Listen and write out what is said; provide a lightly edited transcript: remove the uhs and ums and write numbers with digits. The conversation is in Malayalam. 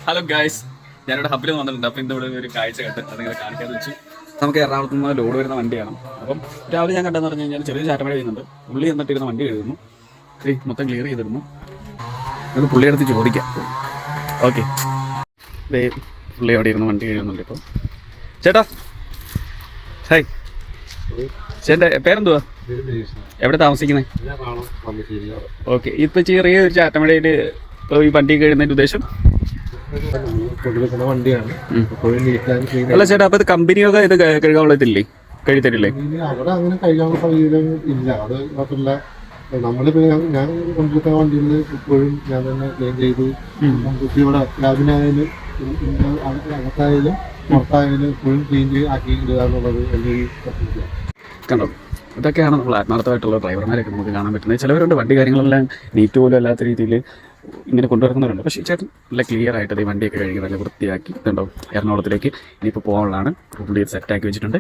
ഹലോ ഗായ്സ്, ഞാനിവിടെ ഹബിൽ വന്നിട്ടുണ്ട്. അപ്പം ഇന്നിവിടെ ഒരു കാഴ്ച കണ്ട് അത് നിങ്ങളെ കാണിക്കാന്ന് വെച്ചു. നമുക്ക് എറണാകുളത്ത് നിന്ന് ലോഡ് വരുന്ന വണ്ടിയാണ്. അപ്പം രാവിലെ ഞാൻ കണ്ടെന്ന് പറഞ്ഞു കഴിഞ്ഞാൽ ചെറിയ ചാറ്റമഴ ചെയ്യുന്നുണ്ട്. പുള്ളി എന്നിട്ടിരുന്ന വണ്ടി എഴുതുന്നു, മൊത്തം ക്ലിയർ ചെയ്തിരുന്നു. അത് പുള്ളിയെടുത്ത് ചോദിക്കാം. ഓക്കെ, പുള്ളി അവിടെ ഇരുന്ന് വണ്ടി എഴുതുന്നുണ്ട്. ഇപ്പം ചേട്ടാ, ഹായ്, ചേട്ടൻ്റെ പേരെന്തുവാ? എവിടെ താമസിക്കുന്നത്? ഓക്കെ, ഇപ്പം ചെറിയ ഒരു ചാറ്റമഴയിൽ ഈ വണ്ടി കഴിയുന്നതിൻ്റെ ഉദ്ദേശം വണ്ടിയാണ്. അല്ല ചേട്ടാ, അപ്പൊ ഇത് കമ്പനിയൊക്കെ ഇത് കഴുകാനുള്ളതില്ലേ, കഴുതരില്ലേ? അവിടെ അങ്ങനെ കഴുകാനുള്ള സൗകര്യം ഇല്ല. അത് മാത്രമല്ല, നമ്മളിപ്പോ ഞാൻ കൊണ്ടിരിക്കുന്ന വണ്ടിയിൽ ഇപ്പോഴും ഞാൻ തന്നെ ക്ലീൻ ചെയ്ത് ഇവിടെ ക്യാബിനായാലും അകത്തായാലും പുറത്തായാലും ഇപ്പോഴും ക്ലീൻ ആക്കി ഇടുക എന്നുള്ളത് എൻ്റെ ഈ പ്രശ്നത്തിലാണ്. കണ്ടോ, ഇതൊക്കെയാണ് നമ്മൾ ആത്മാർത്ഥമായിട്ടുള്ള ഡ്രൈവർമാരൊക്കെ നമുക്ക് കാണാൻ പറ്റുന്നത്. ചിലവരുണ്ട് വണ്ടി കാര്യങ്ങളെല്ലാം നീറ്റ് പോലും അല്ലാത്ത രീതിയിൽ ഇങ്ങനെ കൊണ്ടുവരുന്നവരുണ്ട്. പക്ഷേ ചേട്ടൻ നല്ല ക്ലിയർ ആയിട്ട് ഈ വണ്ടിയൊക്കെ കഴുകി നല്ല വൃത്തിയാക്കി ഇതുണ്ടോ എറണാകുളത്തിലേക്ക് ഇനിയിപ്പോൾ പോകാനുള്ളതാണ്. പുള്ളി സെറ്റാക്കി വെച്ചിട്ടുണ്ട്.